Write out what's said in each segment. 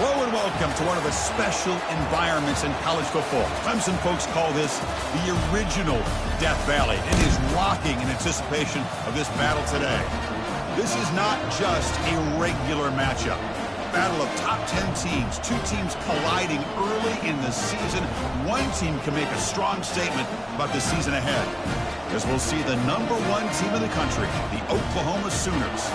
Hello and welcome to one of the special environments in college football. Clemson folks call this the original Death Valley. It is rocking in anticipation of this battle today. This is not just a regular matchup. Battle of top 10 teams, two teams colliding early in the season. One team can make a strong statement about the season ahead, as we'll see the #1 team in the country, the Oklahoma Sooners,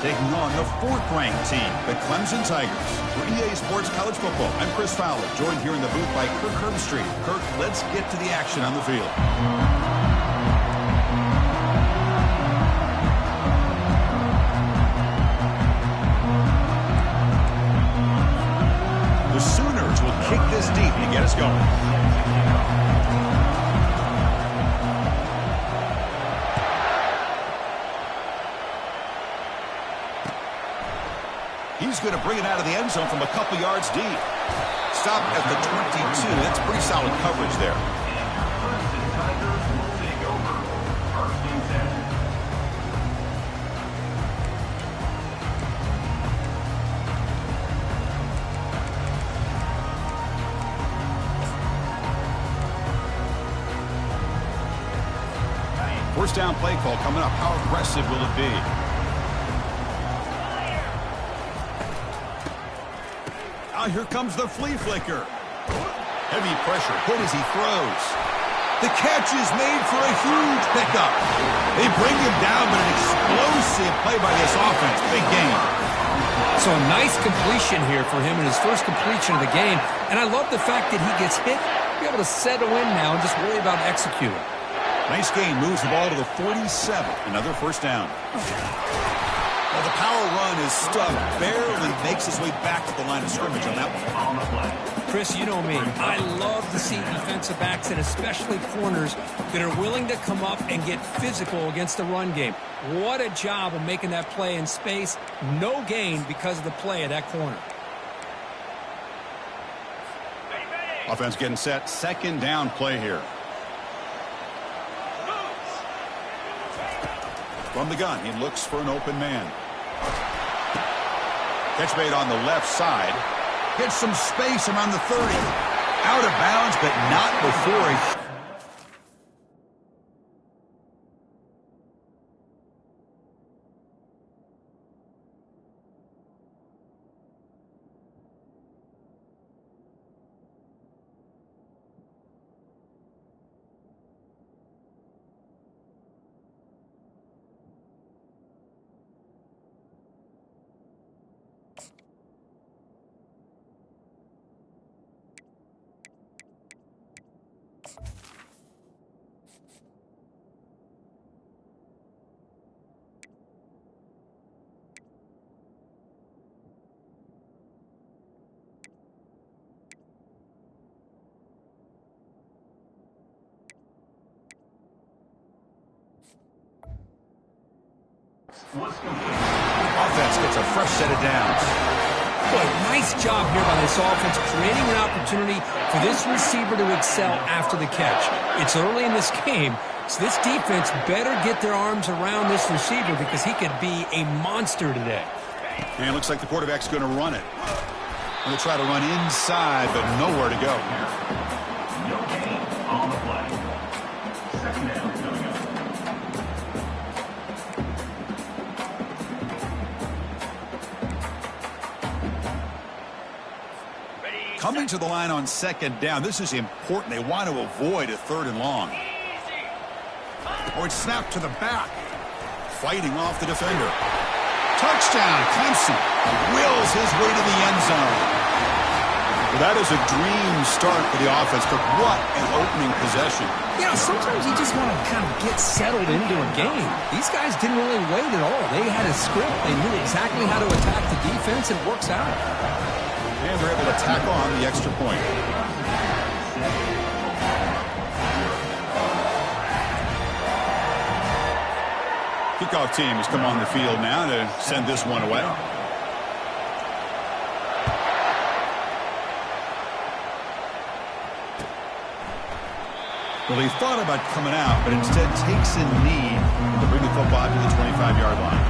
taking on the 4th-ranked team, the Clemson Tigers. For EA Sports College Football, I'm Chris Fowler, joined here in the booth by Kirk Herbstreit. Kirk, let's get to the action on the field. The Sooners will kick this deep to get us going. He's going to bring it out of the end zone from a couple yards deep. Stop at the 22. That's pretty solid coverage there. First down play call coming up. How aggressive will it be? Here comes the flea flicker. Heavy pressure, good as he throws. The catch is made for a huge pickup. They bring him down, but an explosive play by this offense. Big game. So a nice completion here for him in his first completion of the game. And I love the fact that he gets hit. Be able to settle in now and just worry about executing. Nice game. Moves the ball to the 47. Another first down. Well, the power run is stuck. Barely makes his way back to the line of scrimmage on that one. Chris, you know me. I love to see defensive backs and especially corners that are willing to come up and get physical against the run game. What a job of making that play in space. No gain because of the play of that corner. Offense getting set. Second down play here. From the gun, he looks for an open man. Catch made on the left side. Gets some space around the 30. Out of bounds, but not before he... Offense gets a fresh set of downs. Boy, nice job here by this offense, creating an opportunity for this receiver to excel after the catch. It's early in this game, so this defense better get their arms around this receiver because he could be a monster today. And it looks like the quarterback's going to run it. Going to try to run inside, but nowhere to go. No gain on the play. Second down coming up. Coming to the line on second down. This is important. They want to avoid a 3rd and long. Or it's snapped to the back. Fighting off the defender. Touchdown, Clemson. Wills his way to the end zone. Well, that is a dream start for the offense. But what an opening possession. You know, sometimes you just want to kind of get settled into a game. These guys didn't really wait at all. They had a script. They knew exactly how to attack the defense, and it works out. And they're able to tack on the extra point. Kickoff team has come on the field now to send this one away. Well, he thought about coming out, but instead takes a knee to bring the football to the 25-yard line.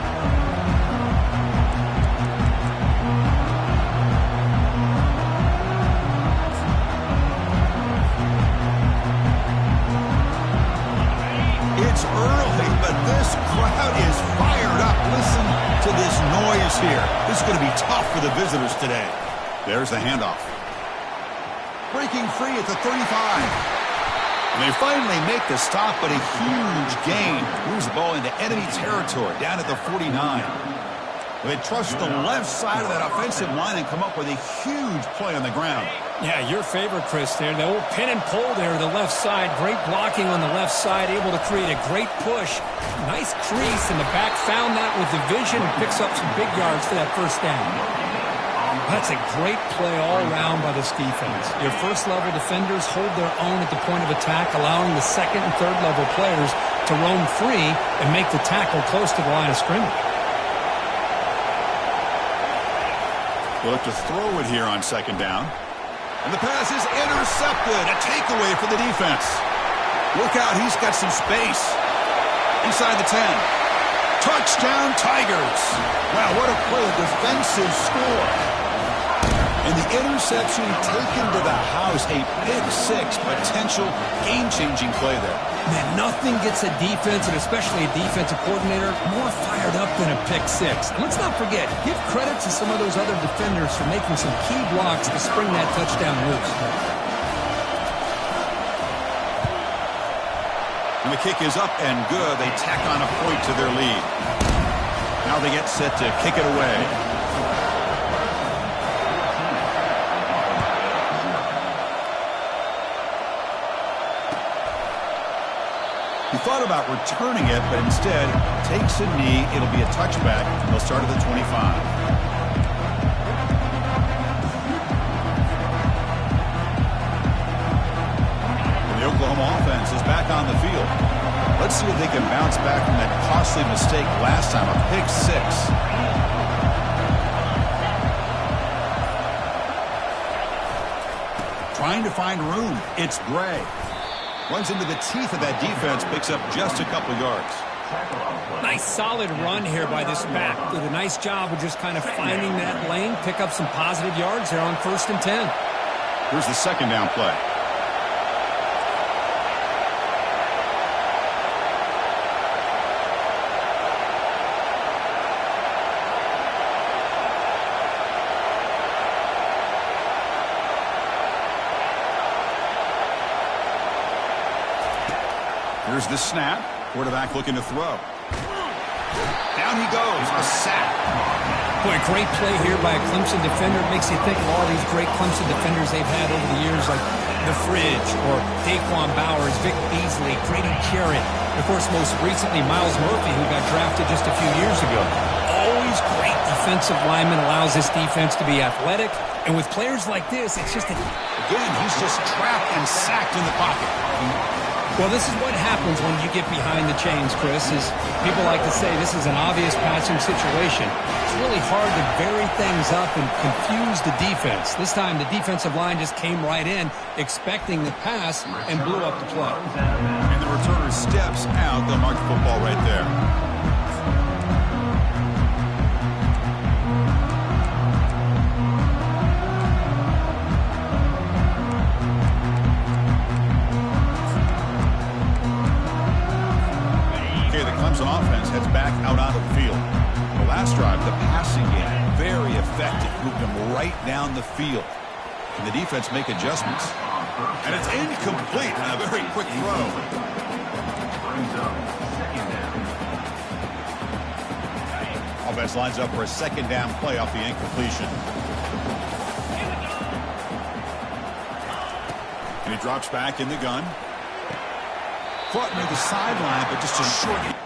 It's early, but this crowd is fired up. Listen to this noise here. This is going to be tough for the visitors today. There's the handoff. Breaking free at the 35. And they finally make the stop, but a huge gain. Moves the ball into enemy territory, down at the 49. They trust the left side of that offensive line and come up with a huge play on the ground. Yeah, your favorite, Chris, there. The old pin and pull there to the left side. Great blocking on the left side, able to create a great push. Nice crease, and the back found that with the vision and picks up some big yards for that first down. That's a great play all around by this defense. Your first-level defenders hold their own at the point of attack, allowing the second and third-level players to roam free and make the tackle close to the line of scrimmage. They'll look to throw it here on second down. And the pass is intercepted. A takeaway for the defense. Look out, he's got some space. Inside the 10. Touchdown, Tigers. Wow, what a play, a defensive score. And the interception taken to the house, a pick six, potential game-changing play there. Man, nothing gets a defense, and especially a defensive coordinator, more fired up than a pick six. And let's not forget, give credit to some of those other defenders for making some key blocks to spring that touchdown loose. And the kick is up and good. They tack on a point to their lead. Now they get set to kick it away. He thought about returning it, but instead takes a knee. It'll be a touchback. They'll start at the 25. The Oklahoma offense is back on the field. Let's see if they can bounce back from that costly mistake last time, a pick six. Trying to find room. It's Gray. Runs into the teeth of that defense, picks up just a couple yards. Nice solid run here by this back. Did a nice job of just kind of finding that lane, pick up some positive yards there on 1st and 10. Here's the second down play. Here's the snap. Quarterback looking to throw. Down he goes. A sack. Boy, great play here by a Clemson defender. It makes you think of all these great Clemson defenders they've had over the years, like The Fridge or Daquan Bowers, Vic Beasley, Grady Jarrett. Of course, most recently, Miles Murphy, who got drafted just a few years ago. Always great defensive lineman, allows this defense to be athletic. And with players like this, it's just Again, he's just trapped and sacked in the pocket. Well, this is what happens when you get behind the chains, Chris, is people like to say this is an obvious passing situation. It's really hard to vary things up and confuse the defense. This time, the defensive line just came right in, expecting the pass, and blew up the play. And the returner steps out. They'll mark the football right there. Offense heads back out onto the field. The last drive, the passing game, very effective. Moved them right down the field. Can the defense make adjustments? And it's incomplete on a very quick throw. Offense lines up for a second down play off the incompletion. And he drops back in the gun. Caught near the sideline, but just a short.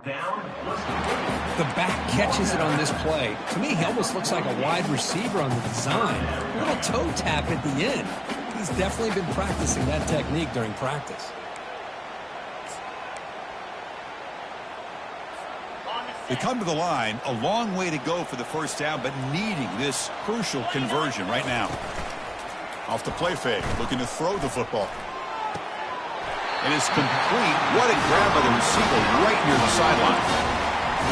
The back catches it on this play. To me, he almost looks like a wide receiver on the design. A little toe tap at the end. He's definitely been practicing that technique during practice. They come to the line, a long way to go for the first down, but needing this crucial conversion right now. Off the play fake, looking to throw the football. It is complete. What a grab by the receiver right near the sideline.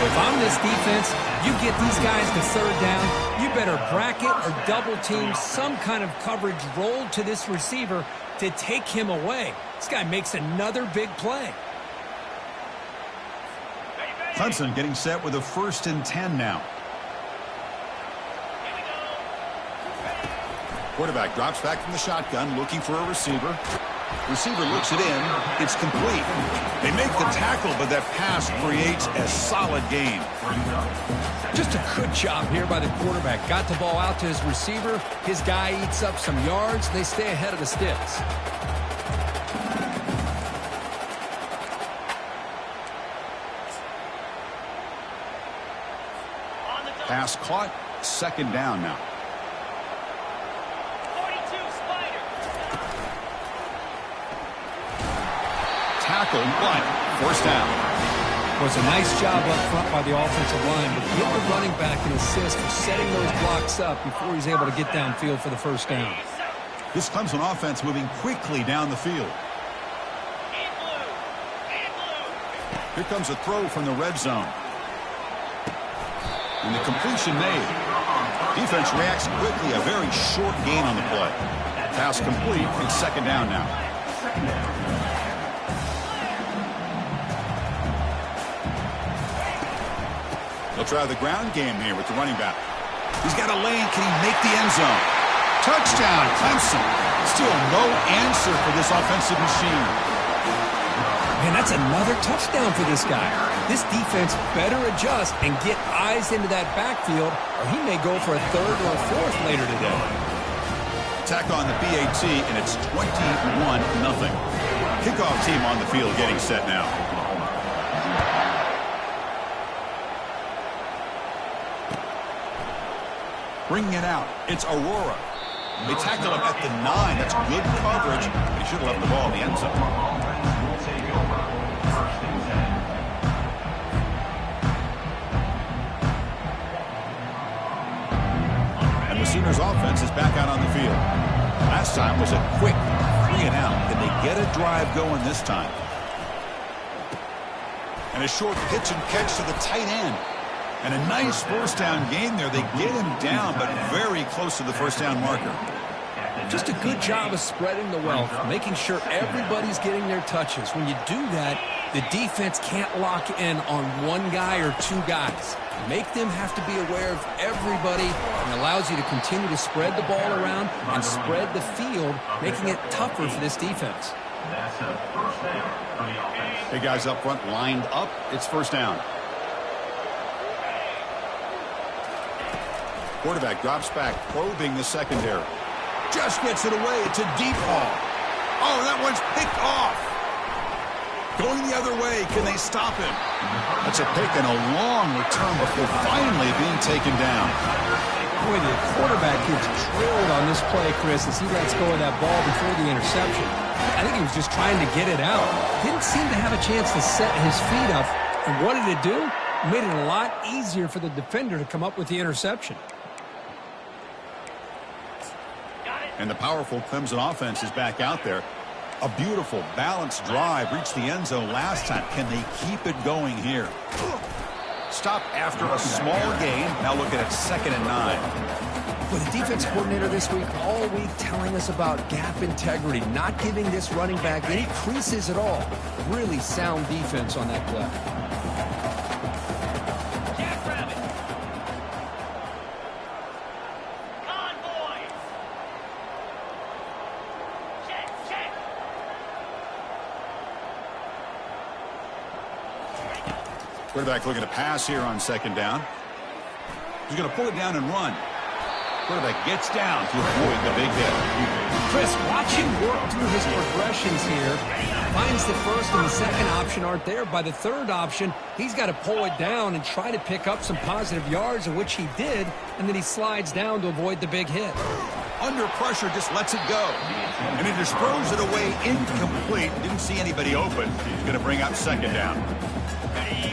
If I'm this defense, you get these guys to third down, you better bracket or double team some kind of coverage rolled to this receiver to take him away. This guy makes another big play. Clemson getting set with a 1st and 10 now. Quarterback drops back from the shotgun, looking for a receiver. Receiver looks it in. It's complete. They make the tackle, but that pass creates a solid gain. Just a good job here by the quarterback. Got the ball out to his receiver. His guy eats up some yards. They stay ahead of the sticks. Pass caught. 2nd down now. Tackle, but 1st down. Was a nice job up front by the offensive line, but give the running back an assist for setting those blocks up before he's able to get downfield for the 1st down. This Clemson offense moving quickly down the field. Here comes a throw from the red zone. And the completion made. Defense reacts quickly, a very short gain on the play. Pass complete, it's 2nd down now. They'll try the ground game here with the running back. He's got a lane. Can he make the end zone? Touchdown, Clemson. Still no answer for this offensive machine. Man, that's another touchdown for this guy. This defense better adjust and get eyes into that backfield, or he may go for a 3rd or a 4th later today. Attack on the BAT, and it's 21-0. Kickoff team on the field getting set now. Bringing it out, it's Aurora. They tackle him at the 9. That's good coverage. They should have left the ball in the end zone. And the Sooners offense is back out on the field. Last time was a quick 3 and out. Can they get a drive going this time? And a short pitch and catch to the tight end. And a nice 1st down gain there. They get him down, but very close to the 1st down marker. Just a good job of spreading the wealth, making sure everybody's getting their touches. When you do that, the defense can't lock in on one guy or 2 guys. Make them have to be aware of everybody, and allows you to continue to spread the ball around and spread the field, making it tougher for this defense. That's a 1st down for the offense. Big guys up front lined up. It's 1st down. Quarterback drops back, probing the secondary. Just gets it away. It's a deep ball. Oh, that one's picked off. Going the other way. Can they stop him? That's a pick and a long return before finally being taken down. Boy, the quarterback gets drilled on this play, Chris, as he lets go of that ball before the interception. I think he was just trying to get it out. Didn't seem to have a chance to set his feet up. And what did it do? It made it a lot easier for the defender to come up with the interception. And the powerful Clemson offense is back out there. A beautiful, balanced drive reached the end zone last time. Can they keep it going here? Stop after a small gain. Now looking at 2nd and 9. With the defense coordinator this week, all week telling us about gap integrity, not giving this running back any creases at all. Really sound defense on that play. Quarterback looking to pass here on 2nd down. He's going to pull it down and run. Quarterback gets down to avoid the big hit. Chris, watch him work through his progressions here. Finds the 1st and the 2nd option aren't there. By the 3rd option, he's got to pull it down and try to pick up some positive yards, of which he did, and then he slides down to avoid the big hit. Under pressure, just lets it go. And he just throws it away incomplete. Didn't see anybody open. He's going to bring up second down.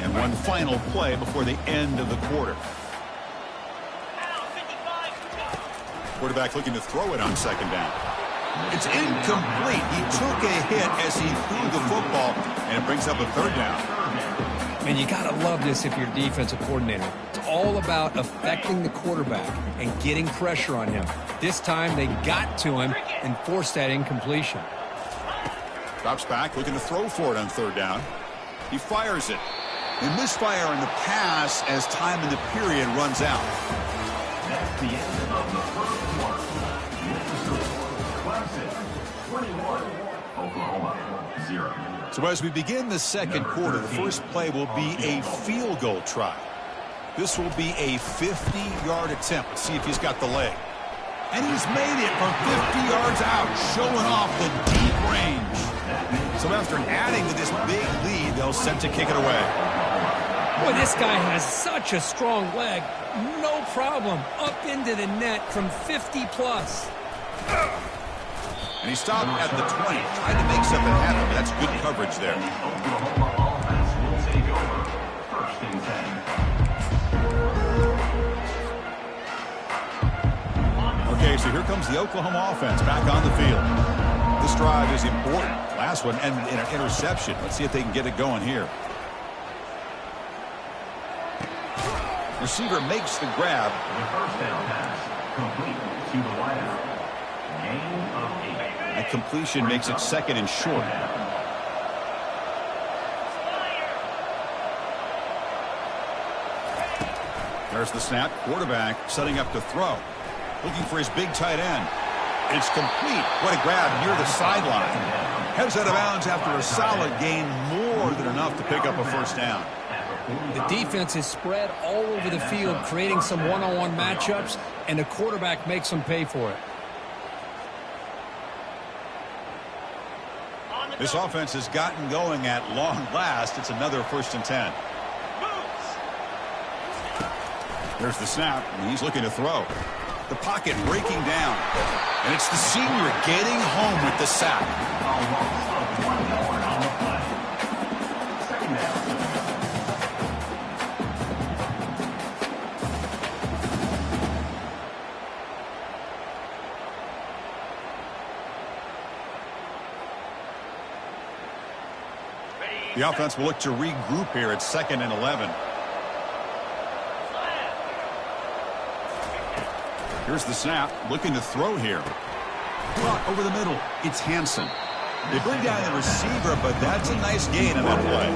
And one final play before the end of the quarter. Quarterback looking to throw it on second down. It's incomplete. He took a hit as he threw the football, and it brings up a third down. And you got to love this if you're a defensive coordinator. It's all about affecting the quarterback and getting pressure on him. This time they got to him and forced that incompletion. Drops back, looking to throw for it on third down. He fires it. They misfire in the pass as time in the period runs out. That's the end of the first quarter. Clemson 21, Oklahoma 0. So as we begin the second quarter, the first play will be a field goal try. This will be a 50-yard attempt. Let's see if he's got the leg. And he's made it from 50 yards out, showing off the deep range. So after adding to this big lead, they'll set to kick it away. Boy, this guy has such a strong leg. No problem. Up into the net from 50-plus. And he stopped at the 20. Tried to make something happen, but that's good coverage there. The Oklahoma offense will take over. First and 10. Okay, so here comes the Oklahoma offense back on the field. This drive is important. Last one ended in an interception. Let's see if they can get it going here. Receiver makes the grab. The first down pass complete to the wideout. Gain of 8. That completion makes it second and short. There's the snap. Quarterback setting up to throw. Looking for his big tight end. It's complete. What a grab near the sideline. Heads out of bounds after a solid gain, more than enough to pick up a first down. The defense is spread all over the field, creating some one-on-one matchups, and the quarterback makes them pay for it. This offense has gotten going at long last. It's another first and 10. There's the snap, and he's looking to throw. The pocket breaking down. And it's the senior getting home with the sack. Second down. The offense will look to regroup here at 2nd and 11. Here's the snap, looking to throw here. Caught over the middle. It's Hansen. They bring down the receiver, but that's a nice gain on that play.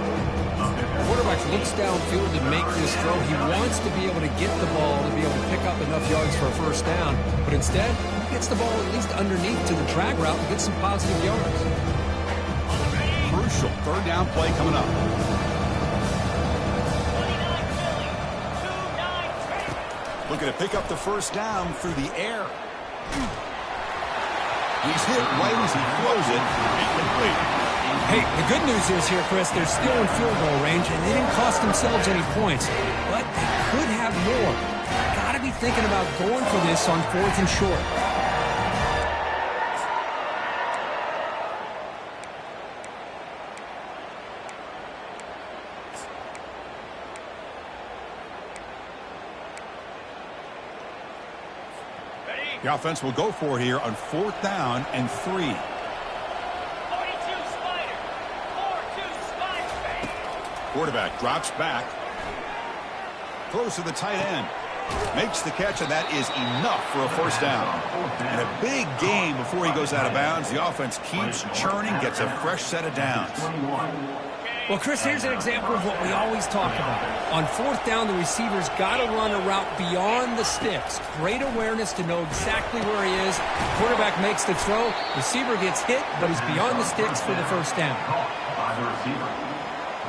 The quarterback looks downfield to make this throw. He wants to be able to get the ball to be able to pick up enough yards for a first down, but instead, he gets the ball at least underneath to the drag route and gets some positive yards. Crucial third down play coming up. Looking to pick up the first down through the air. He's hit right as he throws it. Incomplete. Hey, the good news is here, Chris, they're still in field goal range, and they didn't cost themselves any points, but they could have more. Got to be thinking about going for this on 4th and short. The offense will go for it here on 4th down and 3. 42 Spider. 4-2 Spider. Quarterback drops back. Throws to the tight end. Makes the catch, and that is enough for a first down. And a big gain before he goes out of bounds. The offense keeps churning, gets a fresh set of downs. Well, Chris, here's an example of what we always talk about. On 4th down, the receiver's got to run a route beyond the sticks. Great awareness to know exactly where he is. Quarterback makes the throw. Receiver gets hit, but he's beyond the sticks for the first down. By the receiver.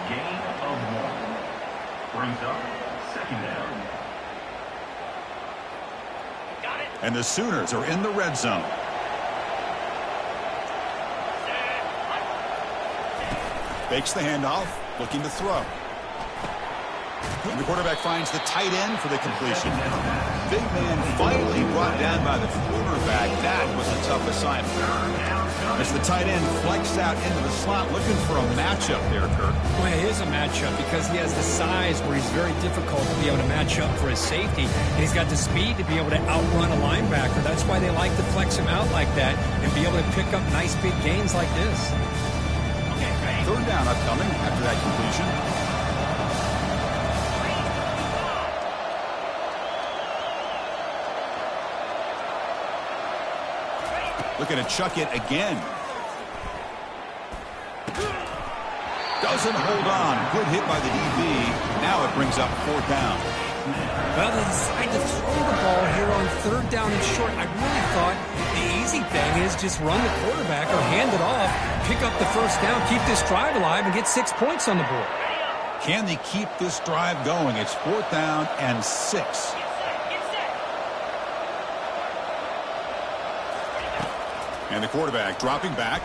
Gain of 1. Brings up second down. Got it. And the Sooners are in the red zone. Fakes the handoff, looking to throw. And the quarterback finds the tight end for the completion. big man finally brought down by the quarterback. That was a tough assignment. As the tight end flexed out into the slot, looking for a matchup there, Kirk. Well, it is a matchup because he has the size where he's very difficult to be able to match up for his safety. And he's got the speed to be able to outrun a linebacker. That's why they like to flex him out like that and be able to pick up nice big gains like this. Third down upcoming after that completion. Looking to chuck it again. Doesn't hold on. Good hit by the DB. Now it brings up fourth down. Well, they decide to throw the ball here on third down and short. I really thought the easy thing is just run the quarterback or hand it off, pick up the first down, keep this drive alive, and get 6 points on the board. Can they keep this drive going? It's fourth down and 6. And the quarterback dropping back.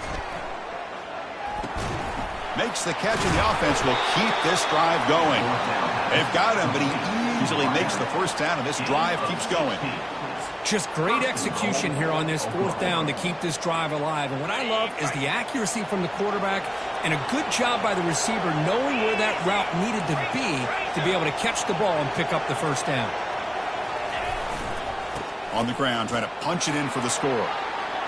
Makes the catch, and the offense will keep this drive going. They've got him, but he easily makes the first down, and this drive keeps going. Just great execution here on this fourth down to keep this drive alive. And what I love is the accuracy from the quarterback and a good job by the receiver knowing where that route needed to be able to catch the ball and pick up the first down. On the ground, trying to punch it in for the score.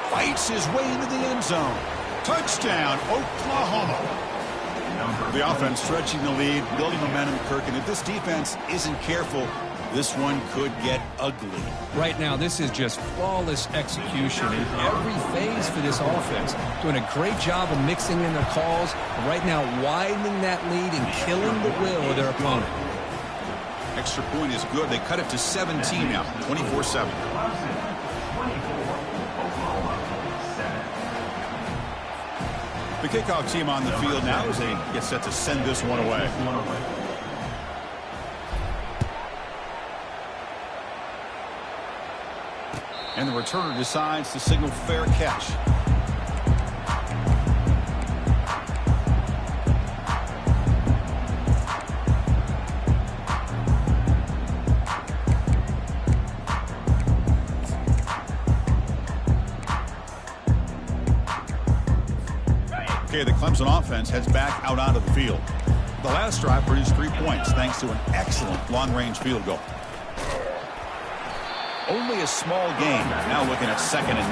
Fights his way into the end zone. Touchdown, Oklahoma. The offense stretching the lead, building momentum, Kirk. And if this defense isn't careful, this one could get ugly. Right now, this is just flawless execution in every phase for this offense. Doing a great job of mixing in their calls. And right now, widening that lead and killing the will of their opponent. Extra point is good. They cut it to 17 now, 24-7. The kickoff team on the field now as they get set to send this one away. And the returner decides to signal fair catch. Okay, the Clemson offense heads back out onto the field. The last drive produced 3 points thanks to an excellent long-range field goal. Only a small gain. Now looking at 2nd and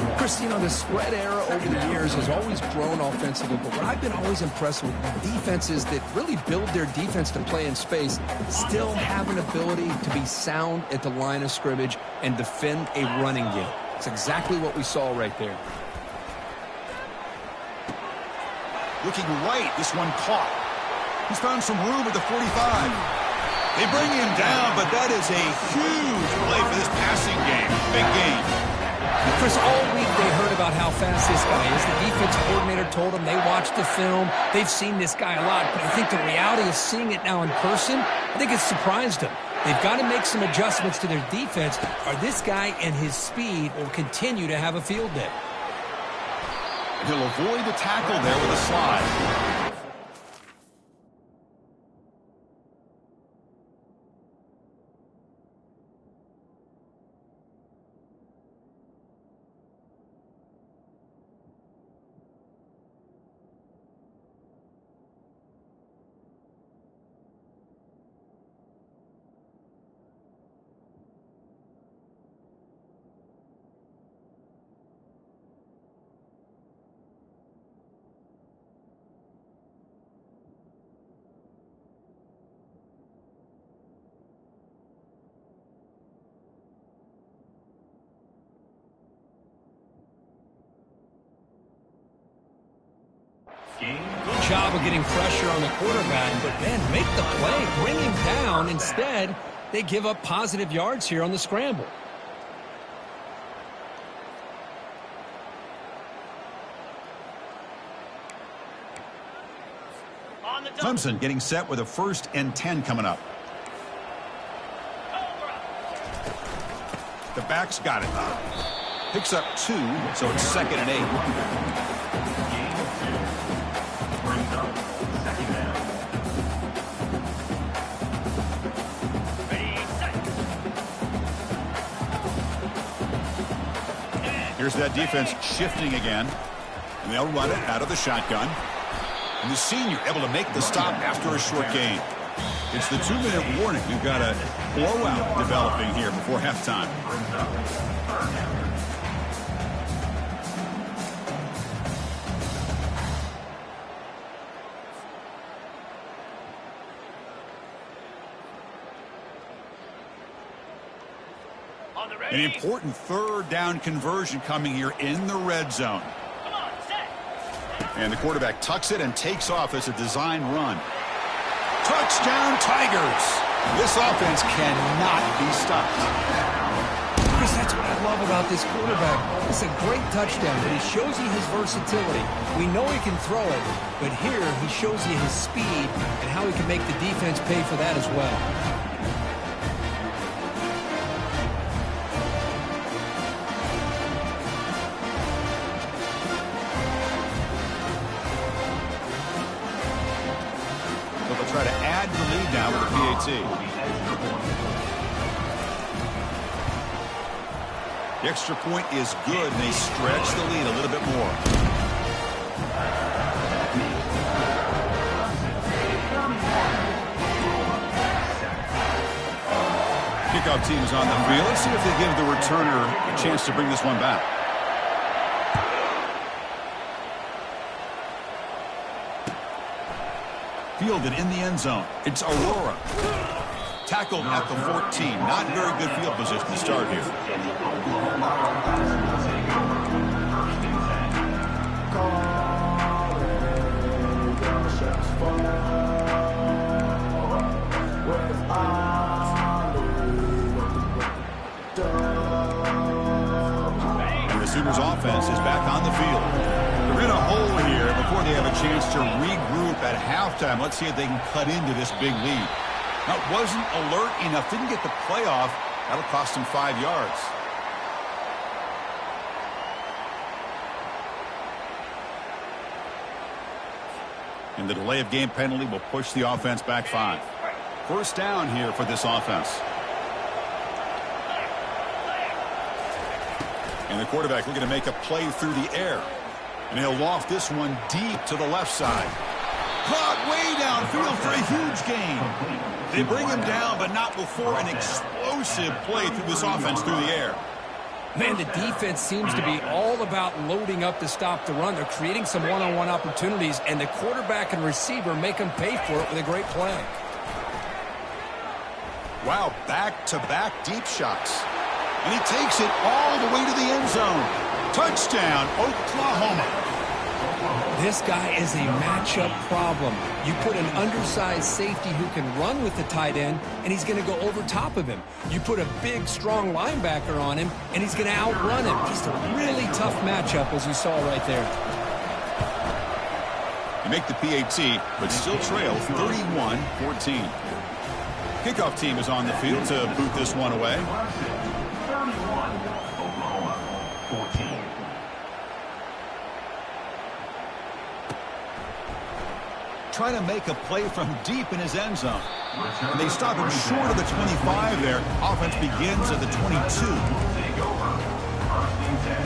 9. Chris, you know, the spread era over the years has always grown offensively, but what I've been always impressed with defenses that really build their defense to play in space still have an ability to be sound at the line of scrimmage and defend a running game. It's exactly what we saw right there. Looking right, this one caught. He's found some room at the 45. They bring him down, but that is a huge play for this passing game. Big game. Chris, all week they heard about how fast this guy is. The defense coordinator told them they watched the film. They've seen this guy a lot, but I think the reality of seeing it now in person, I think it's surprised them. They've got to make some adjustments to their defense, or this guy and his speed will continue to have a field day. He'll avoid the tackle there with a slide. Good job of getting pressure on the quarterback, but then make the play, bring him down. Instead, they give up positive yards here on the scramble. Clemson getting set with a 1st and 10 coming up. The back's got it. Picks up 2, so it's 2nd and 8. Here's that defense shifting again. And they'll run it out of the shotgun. And the senior able to make the stop after a short gain. It's the 2-minute warning. We've got a blowout developing here before halftime. An important third down conversion coming here in the red zone. Come on, set. And the quarterback tucks it and takes off as a design run. Touchdown, Tigers! This offense cannot be stopped. Chris, that's what I love about this quarterback. It's a great touchdown, but he shows you his versatility. We know he can throw it, but here he shows you his speed and how he can make the defense pay for that as well. Try to add the lead now with the PAT. The extra point is good, and they stretch the lead a little bit more. Kickoff team is on the field. Let's see if they give the returner a chance to bring this one back. Fielded in the end zone. It's Aurora. Tackled at the 14. Not very good field position to start here. And the Sooners offense is back on the field. They're in a hole here before they have a chance to regroup at halftime. Let's see if they can cut into this big lead. Now, it wasn't alert enough. Didn't get the playoff. That'll cost them 5 yards. And the delay of game penalty will push the offense back 5. First down here for this offense. And the quarterback looking to make a play through the air. And he'll loft this one deep to the left side. Caught way downfield for a huge gain. They bring him down, but not before an explosive play through this offense through the air. Man, the defense seems to be all about loading up to stop the run. They're creating some one-on-one opportunities, and the quarterback and receiver make them pay for it with a great play. Wow, back-to-back deep shots. And he takes it all the way to the end zone. Touchdown, Oklahoma. This guy is a matchup problem. You put an undersized safety who can run with the tight end, and he's going to go over top of him. You put a big, strong linebacker on him, and he's going to outrun him. Just a really tough matchup, as you saw right there. You make the PAT, but still trail 31-14. Kickoff team is on the field to boot this one away. 31, Oklahoma, 14. Trying to make a play from deep in his end zone. And they stop him short of the 25 there. Offense begins at the 22. Take over. First and 10.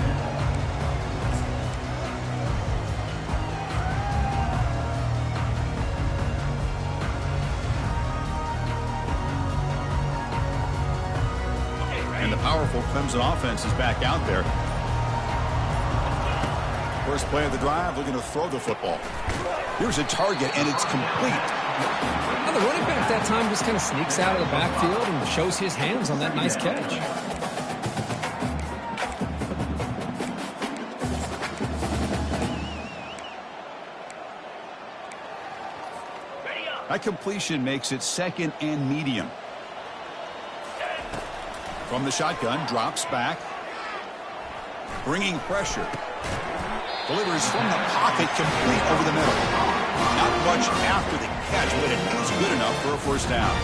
And the powerful Clemson offense is back out there. First play of the drive, looking to throw the football. Here's a target, and it's complete. Now the running back that time just kind of sneaks out of the backfield and shows his hands on that nice catch. That completion makes it second and medium. From the shotgun, drops back. Bringing pressure. Delivers from the pocket, complete over the middle. Not much after the catch, but it is good enough for a first down.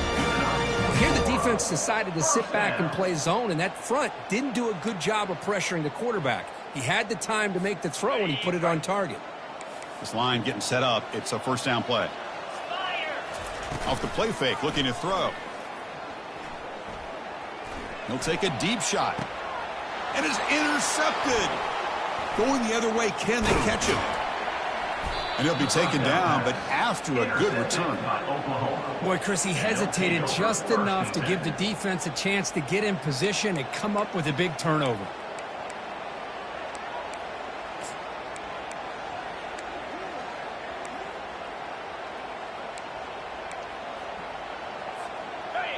Here the defense decided to sit back and play zone, and that front didn't do a good job of pressuring the quarterback. He had the time to make the throw, and he put it on target. This line getting set up. It's a first down play. Off the play fake, looking to throw. He'll take a deep shot. and is intercepted. Going the other way, can they catch him? And he'll be taken down, but after a good return. Boy, Chris, he hesitated just enough to give the defense a chance to get in position and come up with a big turnover.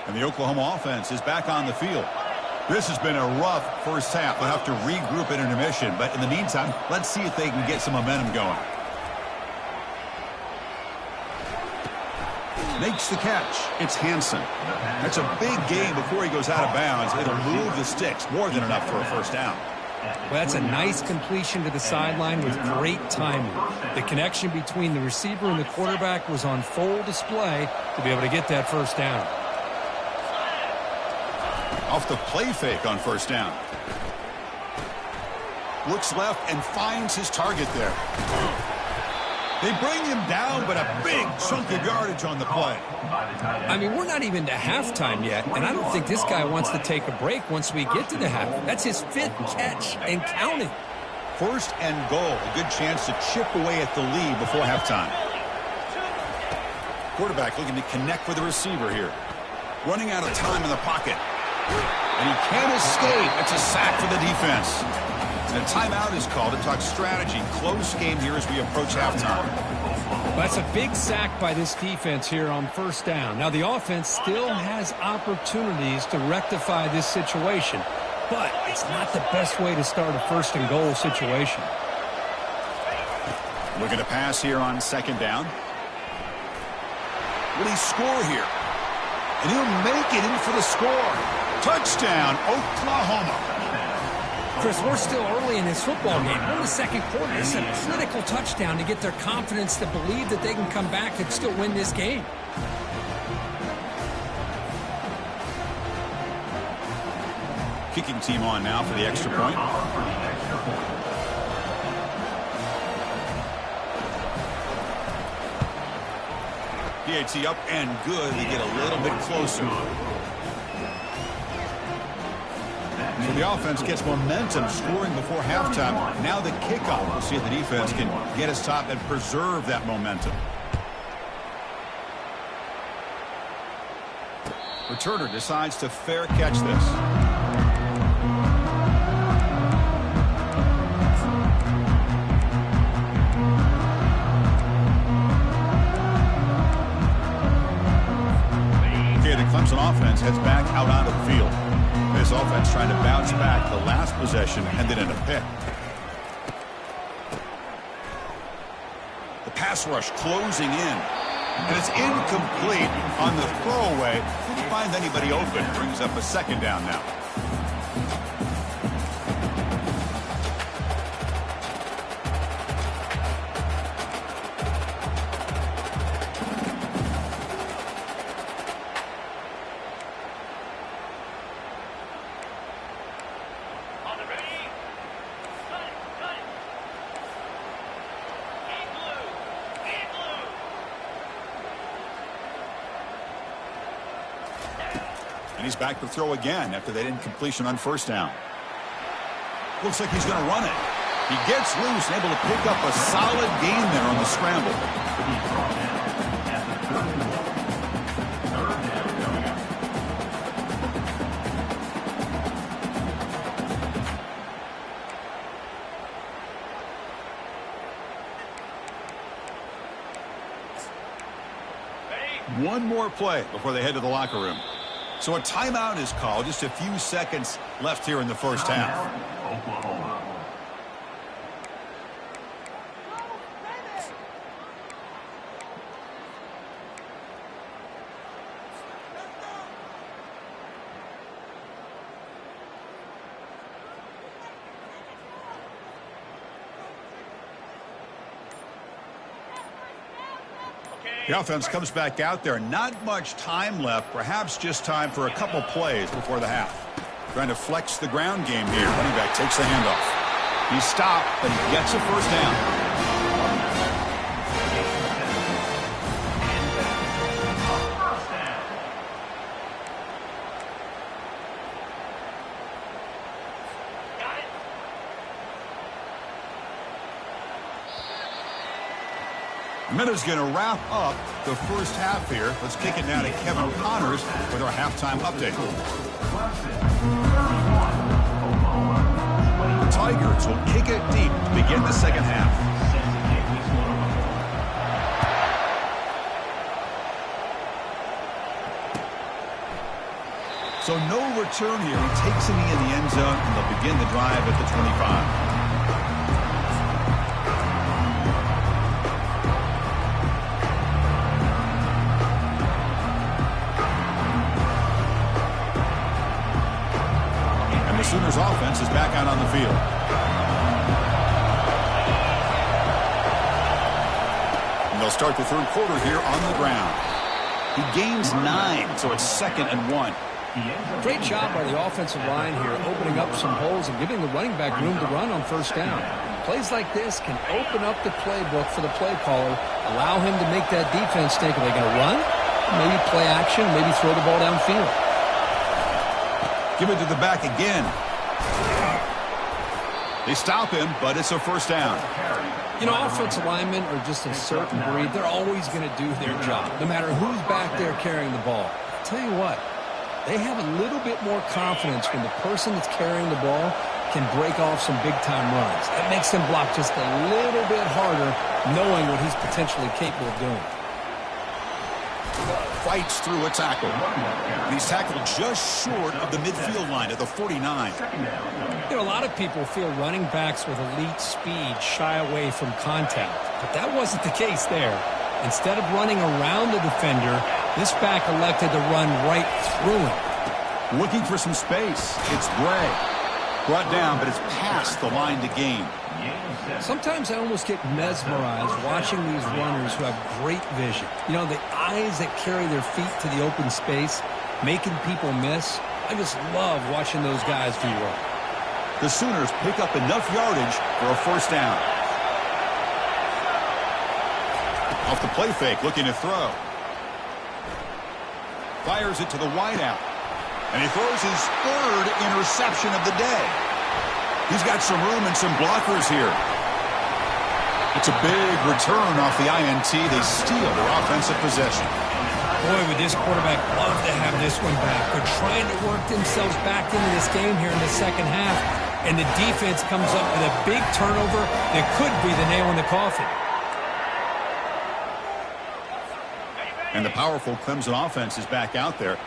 And the Oklahoma offense is back on the field. This has been a rough first half. They'll have to regroup at intermission. But in the meantime, let's see if they can get some momentum going. Makes the catch. It's Hansen. That's a big gain before he goes out of bounds. It'll move the sticks. More than enough for a first down. Well, that's a nice completion to the sideline with great timing. The connection between the receiver and the quarterback was on full display to be able to get that first down. Off the play fake on first down. Looks left and finds his target there. They bring him down, but a big chunk of yardage on the play. I mean, we're not even to halftime yet, and I don't think this guy wants to take a break once we get to the half. That's his 5th catch and counting. First and goal. A good chance to chip away at the lead before halftime. Quarterback looking to connect with the receiver here. Running out of time in the pocket. And he can't escape. It's a sack for the defense. And a timeout is called to talk strategy. Close game here as we approach halftime. That's a big sack by this defense here on first down. Now, the offense still has opportunities to rectify this situation, but it's not the best way to start a first and goal situation. Looking to pass here on second down. Will he score here? And he'll make it in for the score. Touchdown, Oklahoma. Chris, we're still early in this football game. We're in the second quarter. This is a critical touchdown to get their confidence to believe that they can come back and still win this game. Kicking team on now for the extra point. PAT up and good. They get a little bit closer. So the offense gets momentum scoring before halftime. Now the kickoff. We'll see if the defense can get us top and preserve that momentum. Returner decides to fair catch this. Okay, the Clemson offense heads back out onto the field. This offense trying to bounce back. The last possession ended in a pick. The pass rush closing in. And it's incomplete on the throwaway. Couldn't find anybody open. Brings up a second down now. And he's back to throw again after that incompletion on first down. Looks like he's going to run it. He gets loose and able to pick up a solid gain there on the scramble. One more play before they head to the locker room. So a timeout is called. Just a few seconds left here in the first half. Oklahoma. The offense comes back out there. Not much time left. Perhaps just time for a couple plays before the half. Trying to flex the ground game here. Running back takes the handoff. He's stopped, but he gets a first down. Minuta's going to wrap up the first half here. Let's kick it now to Kevin Connors with our halftime update. The Tigers will kick it deep to begin the second half. So no return here. He takes him in the end zone, and they'll begin the drive at the 25. Sooners offense is back out on the field. And they'll start the third quarter here on the ground. He gains 9, so it's 2nd and 1. Great job by the offensive line here, opening up some holes and giving the running back room to run on first down. Plays like this can open up the playbook for the play caller, allow him to make that defense think, are they going to run? Maybe play action, maybe throw the ball downfield. Give it to the back again. They stop him, but it's a first down. You know, offensive linemen are just a certain breed. They're always going to do their job, no matter who's back there carrying the ball. I'll tell you what, they have a little bit more confidence when the person that's carrying the ball can break off some big-time runs. That makes them block just a little bit harder, knowing what he's potentially capable of doing. Fights through a tackle. And he's tackled just short of the midfield line at the 49. You know, a lot of people feel running backs with elite speed shy away from contact, but that wasn't the case there. Instead of running around the defender, this back elected to run right through him. Looking for some space. It's Bray. Brought down, but it's past the line to gain. Sometimes I almost get mesmerized watching these runners who have great vision. You know, the eyes that carry their feet to the open space, making people miss. I just love watching those guys do work. The Sooners pick up enough yardage for a first down. Off the play fake, looking to throw. Fires it to the wideout. And he throws his 3rd interception of the day. He's got some room and some blockers here. It's a big return off the INT. They steal their offensive possession. Boy, would this quarterback love to have this one back. They're trying to work themselves back into this game here in the second half. And the defense comes up with a big turnover that could be the nail in the coffin. And the powerful Clemson offense is back out there.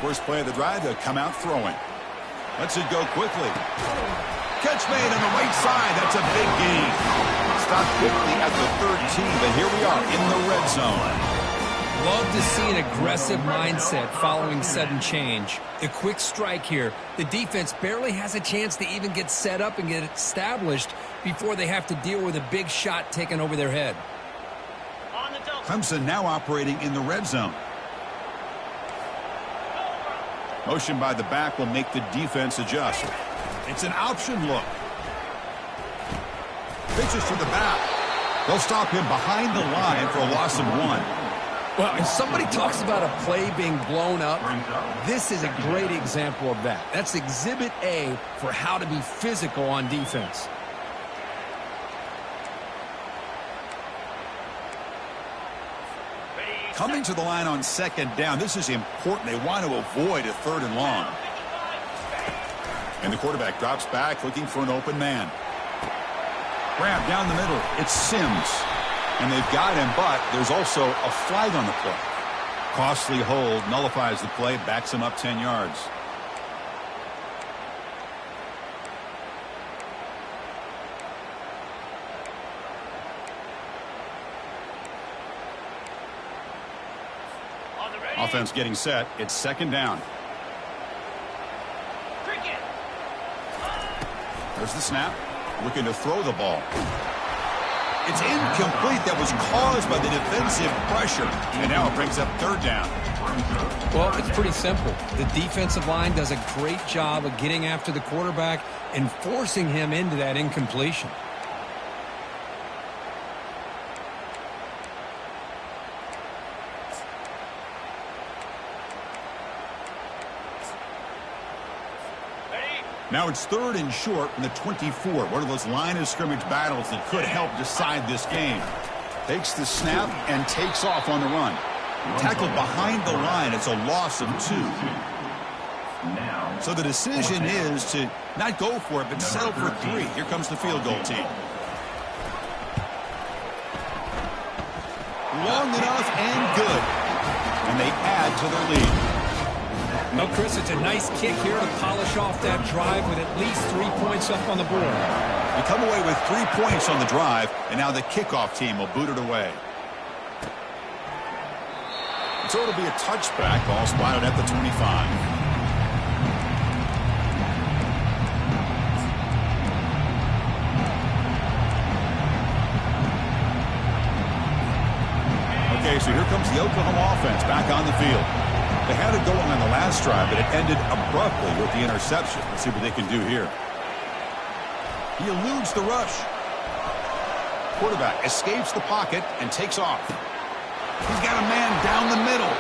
First play of the drive, they'll come out throwing. Lets it go quickly. Catch made on the right side. That's a big gain. Stopped quickly at the 13, but here we are in the red zone. Love to see an aggressive mindset following sudden change. The quick strike here. The defense barely has a chance to even get set up and get established before they have to deal with a big shot taken over their head. Clemson now operating in the red zone. Motion by the back will make the defense adjust. It's an option look. Pitches to the back. They'll stop him behind the line for a loss of 1. Well, if somebody talks about a play being blown up, this is a great example of that. That's Exhibit A for how to be physical on defense. Coming to the line on 2nd down. This is important. They want to avoid a 3rd and long. And the quarterback drops back looking for an open man. Grab down the middle. It's Sims. And they've got him, but there's also a flag on the play. Costly hold, nullifies the play, backs him up 10 yards. Offense getting set. It's 2nd down. There's the snap. Looking to throw the ball. It's incomplete. That was caused by the defensive pressure. And now it brings up 3rd down. Well, it's pretty simple. The defensive line does a great job of getting after the quarterback and forcing him into that incompletion. Now it's 3rd and short from the 24. One of those line of scrimmage battles that could help decide this game. Takes the snap and takes off on the run. Tackled behind the line. It's a loss of 2. So the decision is to not go for it, but settle for 3. Here comes the field goal team. Long enough and good. And they add to their lead. Well, Chris, it's a nice kick here to polish off that drive with at least 3 points up on the board. You come away with 3 points on the drive, and now the kickoff team will boot it away. So it'll be a touchback, ball spotted at the 25. Okay, so here comes the Oklahoma offense back on the field. They had it going on the last drive, but it ended abruptly with the interception. Let's see what they can do here. He eludes the rush. Quarterback escapes the pocket and takes off. He's got a man down the middle.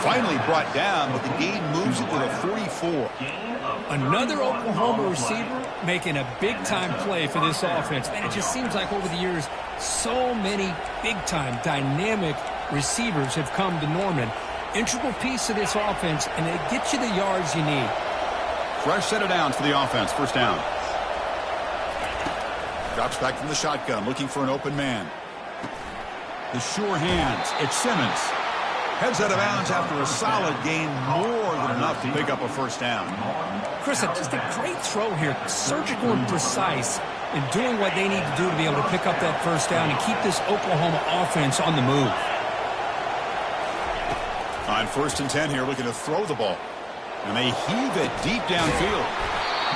Finally brought down, but the gain moves it to the 44. Another Oklahoma receiver making a big-time play for this offense. And it just seems like over the years, so many big-time, dynamic receivers have come to Norman. Integral piece of this offense, and it gets you the yards you need. Fresh set of downs for the offense. First down. Drops back from the shotgun, looking for an open man. The sure hands. It's Simmons. Heads out of bounds after a solid gain, more than enough to pick up a first down. Chris, just a great throw here. Surgical and precise in doing what they need to do to be able to pick up that first down and keep this Oklahoma offense on the move. On 1st and 10 here, looking to throw the ball. And they heave it deep downfield.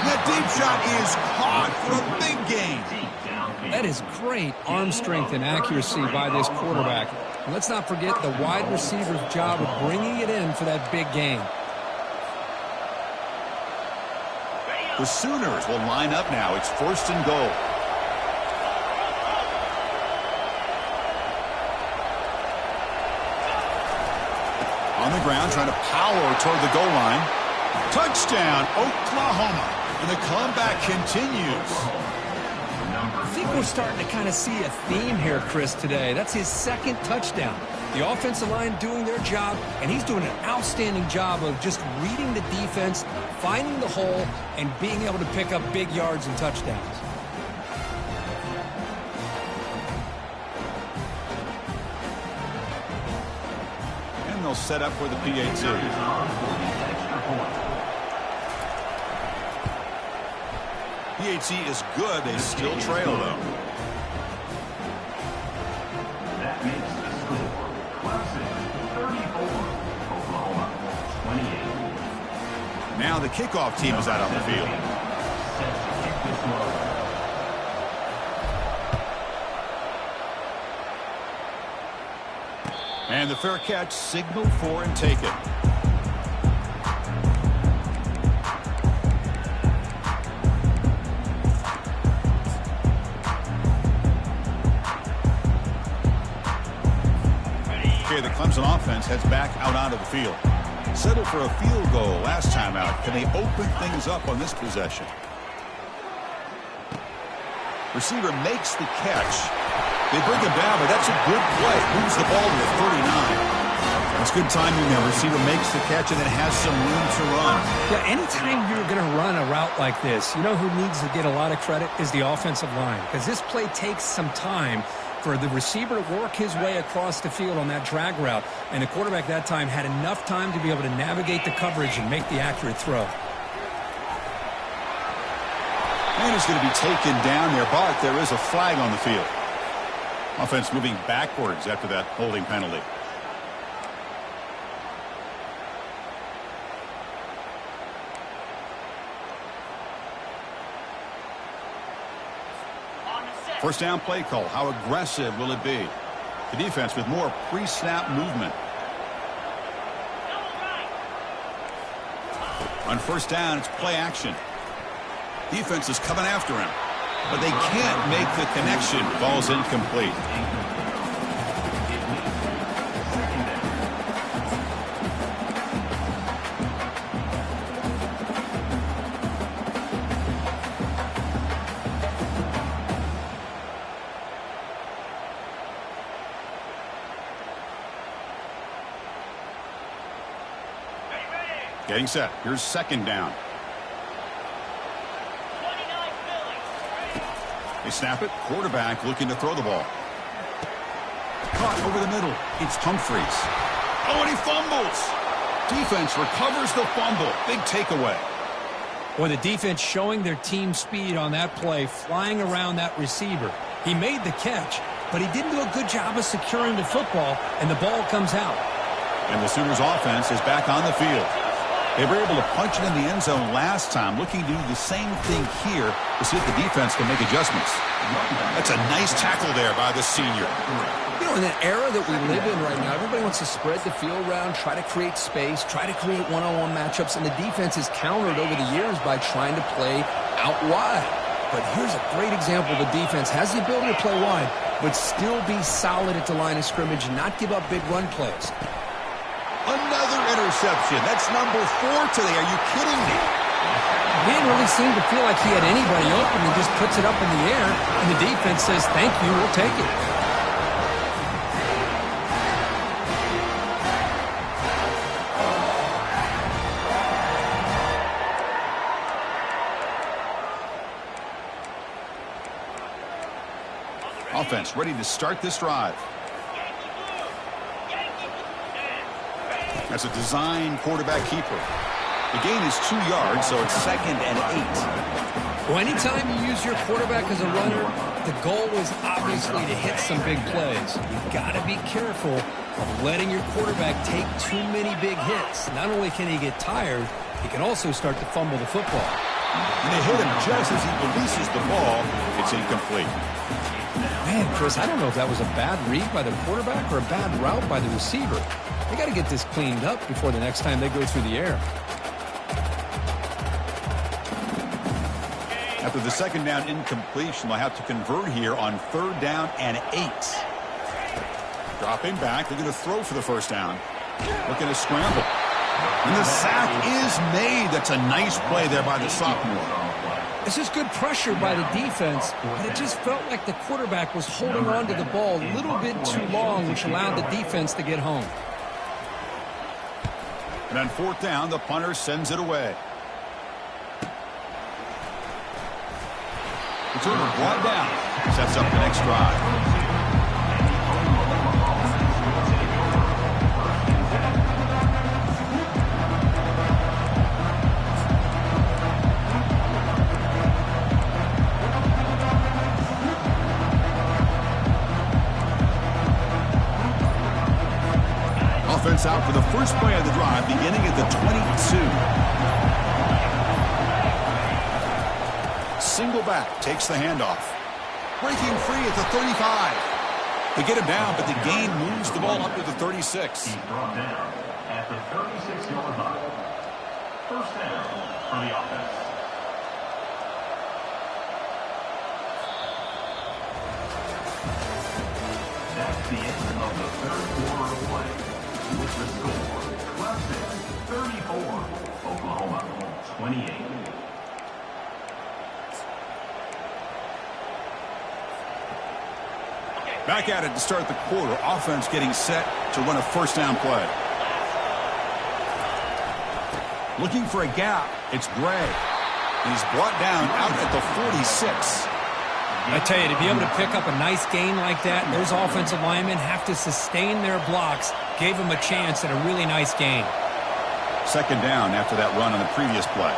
That deep shot is caught for a big gain. That is great arm strength and accuracy by this quarterback. And let's not forget the wide receiver's job of bringing it in for that big gain. The Sooners will line up now. It's 1st and goal. On the ground, trying to power toward the goal line. Touchdown, Oklahoma. And the comeback continues. I think we're starting to kind of see a theme here, Chris, today. That's his 2nd touchdown. The offensive line doing their job, and he's doing an outstanding job of just reading the defense, finding the hole, and being able to pick up big yards and touchdowns. And they'll set up for the PAT. PAT is good. They still trail, though. That makes the score Clemson 34, Oklahoma 28. Now the kickoff team is out on the field. Set to kick this one. And the fair catch signaled for and taken. Okay, the Clemson offense heads back out onto the field. Settled for a field goal last time out. Can they open things up on this possession? Receiver makes the catch. They bring him down, but that's a good play. Moves the ball to the 39. That's good timing there. Receiver makes the catch and then has some room to run. Yeah, anytime you're going to run a route like this, you know who needs to get a lot of credit is the offensive line. Because this play takes some time for the receiver to work his way across the field on that drag route. And the quarterback that time had enough time to be able to navigate the coverage and make the accurate throw. And he's going to be taken down there, but there is a flag on the field. Offense moving backwards after that holding penalty. First down play call. How aggressive will it be? The defense with more pre-snap movement. On first down, it's play action. Defense is coming after him, but they can't make the connection. Ball's incomplete. Getting set. Here's second down. 29 Philly. They snap it. Quarterback looking to throw the ball. Caught over the middle. It's Humphries. Oh, and he fumbles. Defense recovers the fumble. Big takeaway. Boy, the defense showing their team speed on that play, flying around that receiver. He made the catch, but he didn't do a good job of securing the football, and the ball comes out. And the Sooners offense is back on the field. They were able to punch it in the end zone last time, looking to do the same thing here to see if the defense can make adjustments. That's a nice tackle there by the senior. You know, in the era that we live in right now, everybody wants to spread the field around, try to create space, try to create one-on-one matchups, and the defense is countered over the years by trying to play out wide. But here's a great example. The defense has the ability to play wide, but still be solid at the line of scrimmage and not give up big run plays. Another interception. That's number 4 today. Are you kidding me? He didn't really seem to feel like he had anybody open. He just puts it up in the air, and the defense says, thank you, we'll take it. Offense ready to start this drive. That's a design quarterback keeper. The gain is 2 yards, so it's 2nd and 8. Well, anytime you use your quarterback as a runner, the goal is obviously to hit some big plays. You've got to be careful of letting your quarterback take too many big hits. Not only can he get tired, he can also start to fumble the football. And they hit him just as he releases the ball. It's incomplete. Man, Chris, I don't know if that was a bad read by the quarterback or a bad route by the receiver. They got to get this cleaned up before the next time they go through the air. After the second down incompletion, they'll have to convert here on 3rd down and 8. Dropping back, they're going to throw for the first down. Looking to scramble. And the sack is made. That's a nice play there by the sophomore. This is good pressure by the defense, but it just felt like the quarterback was holding on to the ball a little bit too long, which allowed the defense to get home. And on 4th down, the punter sends it away. Returner brought down. Sets up the next drive. Offense out for the first play of the drive, beginning at the 22. Single back takes the handoff. Breaking free at the 35. They get him down, but the gain moves the ball up to the 36. He's brought down at the 36-yard line. First down for the offense. That's the end of the 3rd quarter of play. With the score, Clemson 34, Oklahoma 28. Back at it to start the quarter. Offense getting set to run a first down play. Looking for a gap. It's Bray. He's brought down out at the 46. I tell you, to be able to pick up a nice gain like that, those offensive linemen have to sustain their blocks. Gave him a chance at a really nice gain. Second down after that run on the previous play.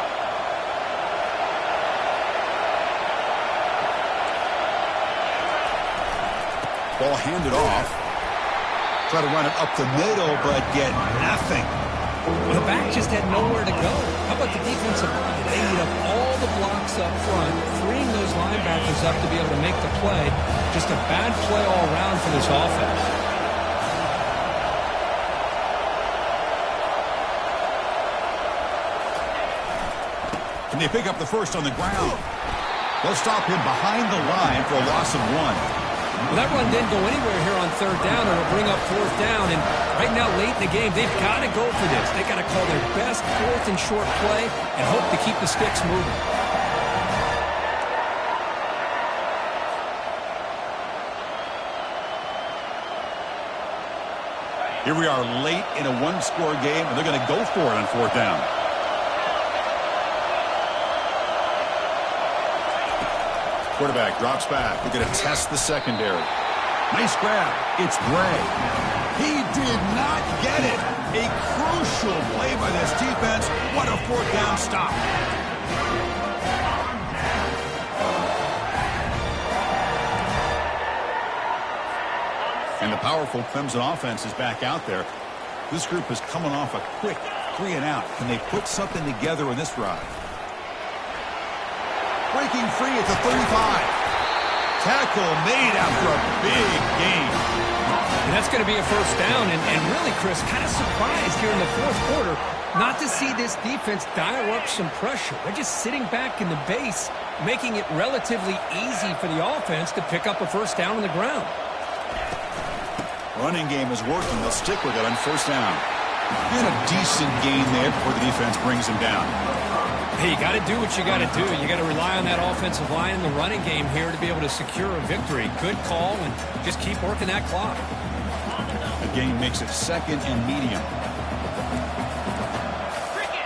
Ball handed off. Try to run it up the middle, but get nothing. The back just had nowhere to go. How about the defensive line? They eat up all the blocks up front, freeing those linebackers up to be able to make the play. Just a bad play all around for this offense. Can they pick up the first on the ground? They'll stop him behind the line for a loss of 1. Well, that run didn't go anywhere here on 3rd down. It'll bring up 4th down. And right now, late in the game, they've got to go for this. They've got to call their best 4th and short play and hope to keep the sticks moving. Here we are late in a one-score game, and they're going to go for it on 4th down. Quarterback drops back. They're going to test the secondary. Nice grab. It's Bray. He did not get it. A crucial play by this defense. What a fourth down stop. And the powerful Clemson offense is back out there. This group is coming off a quick 3-and-out. Can they put something together in this drive? Breaking free at the 35. Tackle made after a big gain. And that's going to be a first down. And really, Chris, kind of surprised here in the fourth quarter not to see this defense dial up some pressure. They're just sitting back in the base, making it relatively easy for the offense to pick up a first down on the ground. Running game is working. They'll stick with it on first down. And a decent gain there before the defense brings him down. Hey, you got to do what you got to do. You got to rely on that offensive line in the running game here to be able to secure a victory. Good call, and just keep working that clock. The gain makes it second and medium.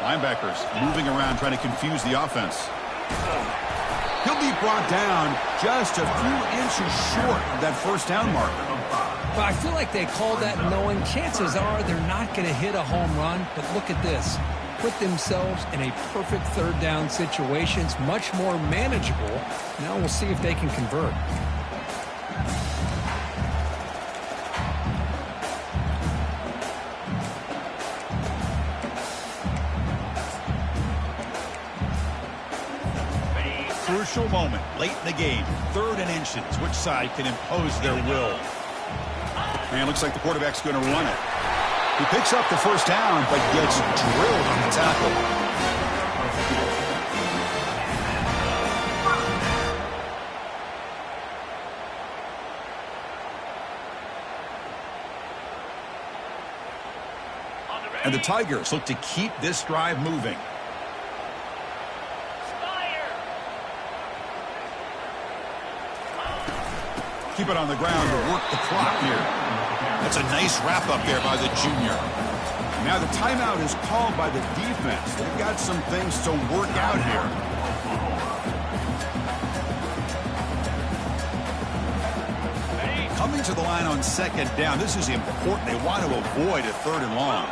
Linebackers moving around trying to confuse the offense. He'll be brought down just a few inches short of that first down marker. But I feel like they called that knowing chances are they're not going to hit a home run. But look at this. Put themselves in a perfect third down situation. It's much more manageable. Now we'll see if they can convert. Crucial moment late in the game. 3rd and inches. Which side can impose their will? And it looks like the quarterback's going to run it. He picks up the first down, but gets drilled on the tackle. And the Tigers look to keep this drive moving. Keep it on the ground to work the clock here. That's a nice wrap-up there by the junior. Now the timeout is called by the defense. They've got some things to work out here. Coming to the line on second down. This is important. They want to avoid a 3rd and long.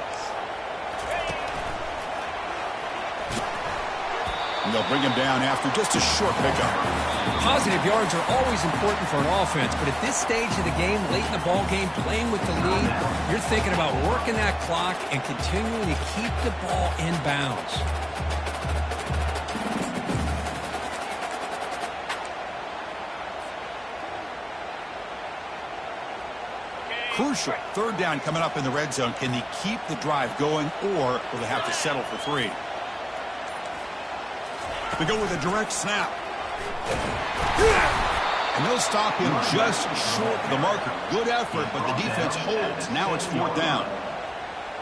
And they'll bring him down after just a short pickup. Positive yards are always important for an offense, but at this stage of the game, late in the ball game, playing with the lead, you're thinking about working that clock and continuing to keep the ball in bounds. Crucial 3rd down coming up in the red zone. Can they keep the drive going, or will they have to settle for 3? They go with a direct snap. And they'll stop him just short of the marker. Good effort, but the defense holds. Now it's 4th down.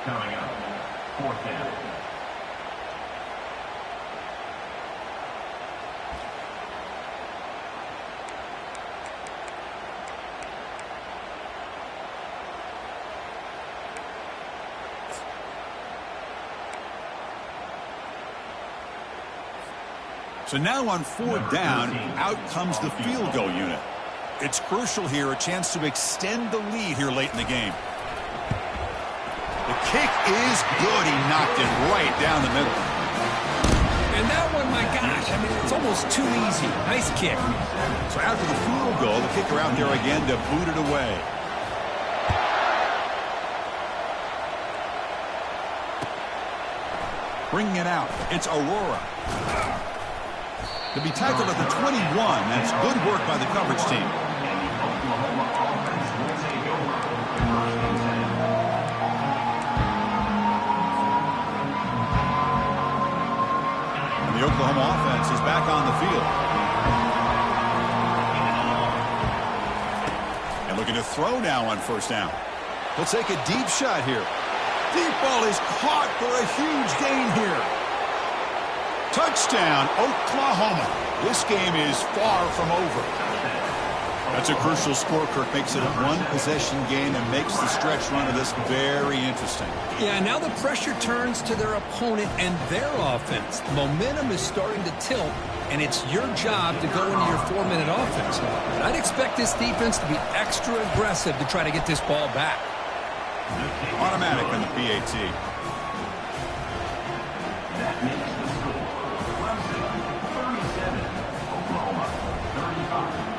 Coming up, 4th down. So now on 4th down, out comes the field goal unit. It's crucial here, a chance to extend the lead here late in the game. The kick is good. He knocked it right down the middle. And that one, my gosh, I mean, it's almost too easy. Nice kick. So after the field goal, the kicker out there again to boot it away. Bringing it out, it's Aurora. To be tackled at the 21. That's good work by the coverage team. And the Oklahoma offense is back on the field. And looking to throw now on 1st down. He'll take a deep shot here. Deep ball is caught for a huge gain here. Touchdown, Oklahoma. This game is far from over. That's a crucial score. Kirk makes it a 1-possession game and makes the stretch run of this very interesting. Yeah, now the pressure turns to their opponent and their offense. The momentum is starting to tilt, and it's your job to go into your 4-minute offense. But I'd expect this defense to be extra aggressive to try to get this ball back. Automatic on the PAT. That makes the score. Clemson 37, Oklahoma 35.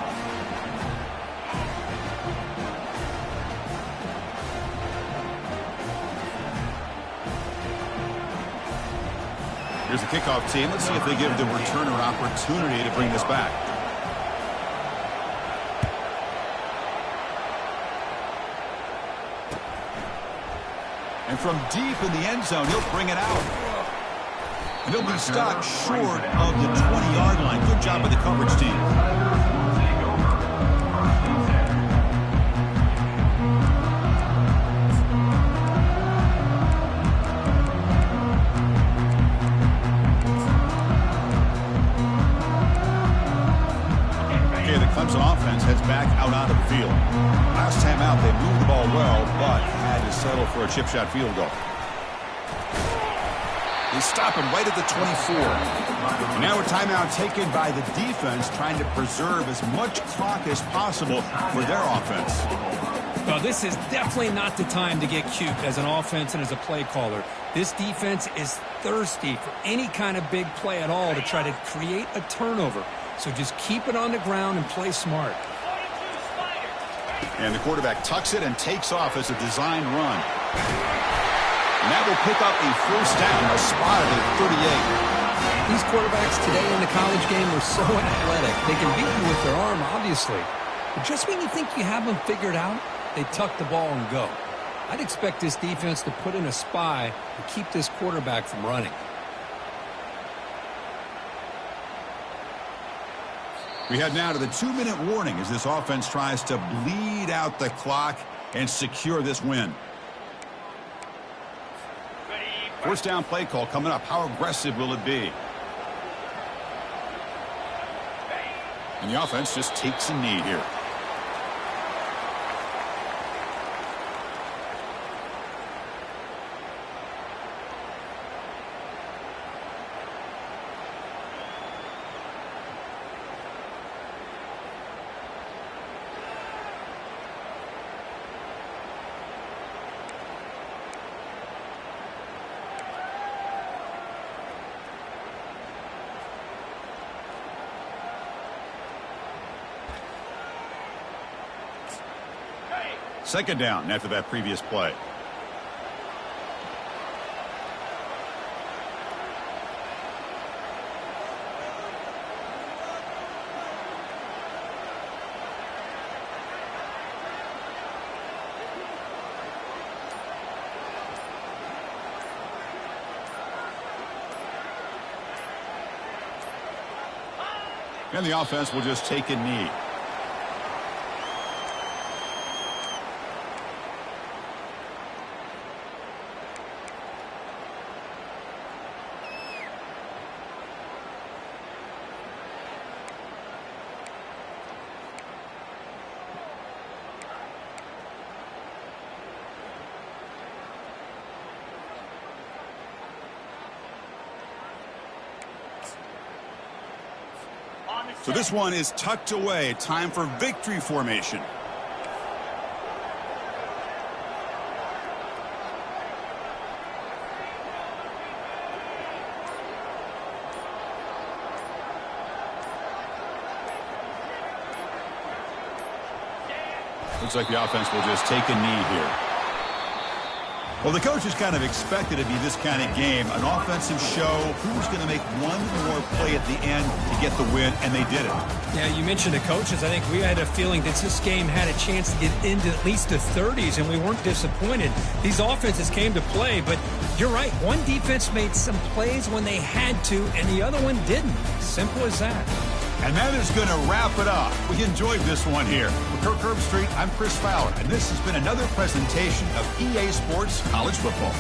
Here's the kickoff team. Let's see if they give the returner an opportunity to bring this back. And from deep in the end zone, he'll bring it out. And he'll be stopped short of the 20-yard line. Good job by the coverage team. Okay, the Clemson offense heads back out onto the field. Last time out, they moved the ball well, but had to settle for a chip shot field goal. They stop him right at the 24. And now a timeout taken by the defense, trying to preserve as much clock as possible for their offense. Well, this is definitely not the time to get cute as an offense and as a play caller. This defense is thirsty for any kind of big play at all to try to create a turnover. So just keep it on the ground and play smart. And the quarterback tucks it and takes off as a designed run. And that will pick up a first down, a spot at 38. These quarterbacks today in the college game are so athletic. They can beat you with their arm, obviously. But just when you think you have them figured out, they tuck the ball and go. I'd expect this defense to put in a spy and keep this quarterback from running. We head now to the 2-minute warning as this offense tries to bleed out the clock and secure this win. First down play call coming up. How aggressive will it be? And the offense just takes a knee here. Second down after that previous play. And the offense will just take a knee. So this one is tucked away. Time for victory formation. Looks like the offense will just take a knee here. Well, the coaches kind of expected it to be this kind of game, an offensive show. Who's going to make one more play at the end to get the win, and they did it. Yeah, you mentioned the coaches. I think we had a feeling that this game had a chance to get into at least the 30s, and we weren't disappointed. These offenses came to play, but you're right. One defense made some plays when they had to, and the other one didn't. Simple as that. And that is going to wrap it up. We enjoyed this one here. For Kirk Herbstreit, I'm Chris Fowler, and this has been another presentation of EA Sports College Football.